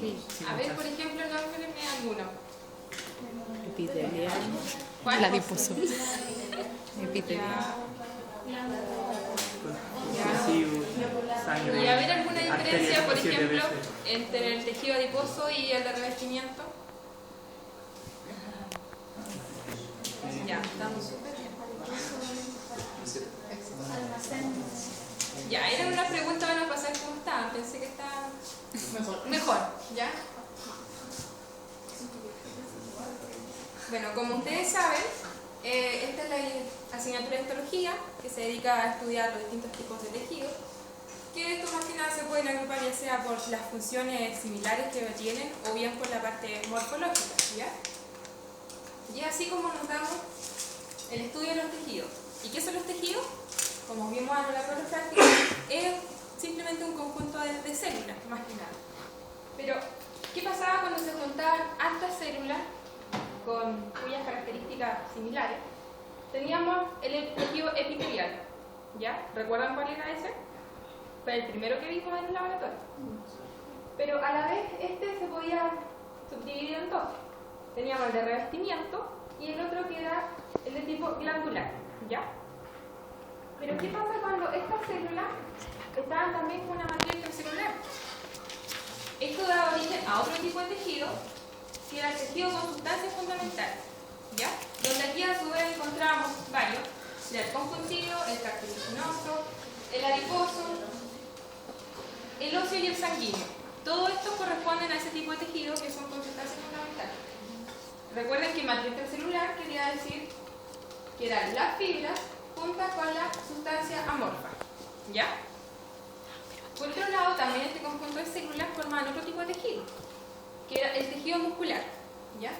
Sí. A ver, por ejemplo, nómbreme alguno. Epitelial. ¿Cuál? La difusión. Epitelial. ¿Y a ver alguna diferencia, por ejemplo, entre el tejido adiposo y el de revestimiento? Ya, estamos súper bien. Ya, era una pregunta, van a pasar cómo estaban. Pensé que estaban mejor, ¿ya? Bueno, como ustedes saben, esta es la asignatura de histología, que se dedica a estudiar los distintos tipos de tejidos, que estos más que nada se pueden agrupar ya sea por las funciones similares que tienen o bien por la parte morfológica, ¿ya? Y así como nos damos el estudio de los tejidos. ¿Y qué son los tejidos? Como vimos a lo largo de los prácticos, es simplemente un conjunto de células, más que nada. Pero, ¿qué pasaba cuando se juntaban hartas células cuyas características similares? Teníamos el tejido epitelial, ¿ya? ¿Recuerdan cuál era ese? Fue el primero que vimos en el laboratorio. Pero a la vez este se podía subdividir en dos. Teníamos el de revestimiento y el otro que era el de tipo glandular, ¿ya? Pero ¿qué pasa cuando estas células estaban también con una matriz intracelular? Esto da origen a otro tipo de tejido, que era el tejido con sustancia fundamental, ¿ya? Donde aquí a su vez encontramos varios, el conjuntivo, el cartilaginoso, el adiposo, el óseo y el sanguíneo. Todos estos corresponden a ese tipo de tejido que son con sustancia fundamental. Recuerden que matriz intracelular quería decir que eran las fibras juntas con la sustancia amorfa, ¿ya? Por otro lado, también este conjunto de células formaban otro tipo de tejido, que era el tejido muscular, ¿ya?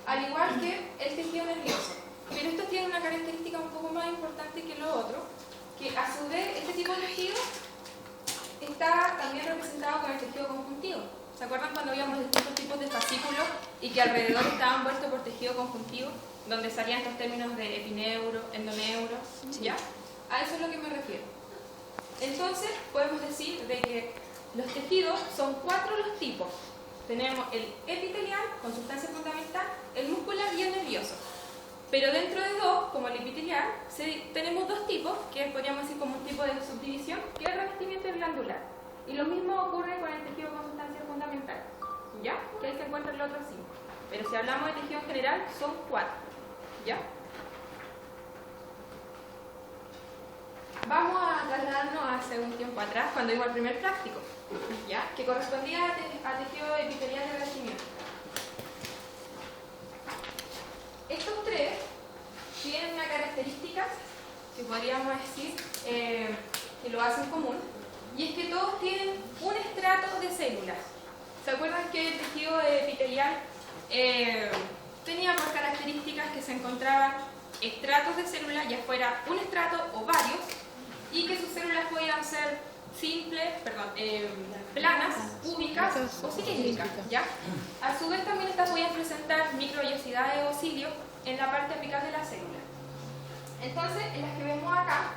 Al igual que el tejido nervioso. Pero esto tiene una característica un poco más importante que lo otro, que a su vez este tipo de tejido está también representado con el tejido conjuntivo. ¿Se acuerdan cuando veíamos distintos tipos de fascículos y que alrededor estaban envueltos por tejido conjuntivo, donde salían estos términos de epineuro, endoneuro, ¿ya? A eso es lo que me refiero. Entonces, podemos decir de que los tejidos son 4 los tipos. Tenemos el epitelial, con sustancia fundamental, el muscular y el nervioso. Pero dentro de dos, como el epitelial, tenemos 2 tipos, que podríamos decir como un tipo de subdivisión, que es el revestimiento glandular. Y lo mismo ocurre con el tejido con sustancia fundamental, ¿ya? Que ahí se encuentran los otros 5. Pero si hablamos de tejido en general, son 4, ¿ya? Vamos a trasladarnos hace un tiempo atrás, cuando iba al primer práctico, ¿ya? Que correspondía a tejido epitelial de revestimiento. Estos 3 tienen una característica que podríamos decir que lo hacen común, y es que todos tienen un estrato de células. ¿Se acuerdan que el tejido epitelial tenía por características que se encontraban estratos de células, ya fuera un estrato o varios, y que sus células podían ser simples, planas, cúbicas o cilíndricas, ¿ya? A su vez también estas podían presentar microvellosidades o cilios en la parte apical de la célula. Entonces, en las que vemos acá,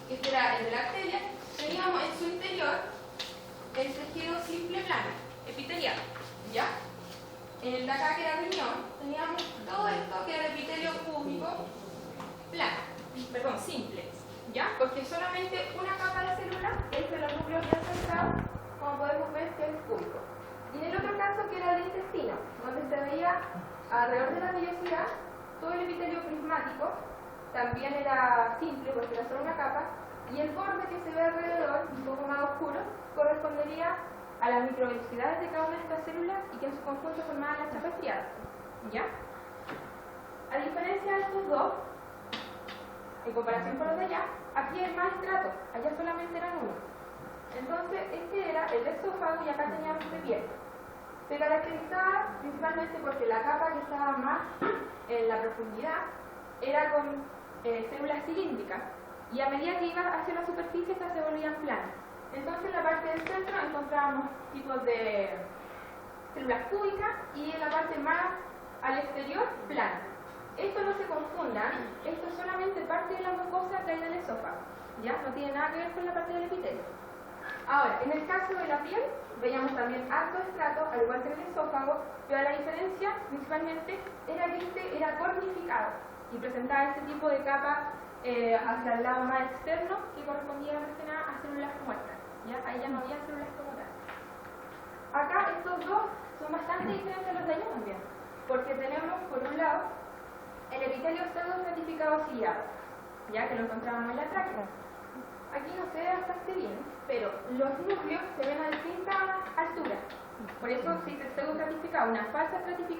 que era el de la arteria, teníamos en su interior el tejido simple plano, epitelial, ¿ya? En el de acá, que era riñón, teníamos todo esto que era el epitelio cúbico plano, simple, ¿ya? Porque solamente una capa de célula es de los núcleos bien centrados, como podemos ver que es cúbico. Y en el otro caso, que era el intestino, donde se veía alrededor de la vellosidad todo el epitelio prismático, también era simple porque era solo una capa, y el borde que se ve alrededor, un poco más oscuro, correspondería a las microvellosidades de cada una de estas células y que en su conjunto formaban las chapas estriadas, ¿ya? A diferencia de estos dos, en comparación con los de allá, aquí hay más estratos, allá solamente eran uno. Entonces, este era el esófago y acá teníamos de piel. Se caracterizaba principalmente porque la capa que estaba más en la profundidad era con células cilíndricas, y a medida que iba hacia la superficie estas se volvían planas. Entonces en la parte del centro encontrábamos tipos de células cúbicas y en la parte más al exterior planas. Esto no se confundan, esto es solamente parte de la mucosa que hay en el esófago, ¿ya? No tiene nada que ver con la parte del epitelio. Ahora, en el caso de la piel, veíamos también alto estrato, al igual que en el esófago, pero la diferencia principalmente era que este era cornificado y presentaba este tipo de capa hacia el lado más externo que correspondía más que nada a células muertas. ¿Ya? Ahí ya no había células como tal. Acá estos dos son bastante diferentes a los de allá también, porque tenemos por un lado el epitelio pseudoestratificado ciliado, ya que lo encontramos en la tráquea. Aquí no se ve bastante bien, pero los núcleos se ven a distintas alturas. Por eso existe pseudoestratificado, una falsa estratificación.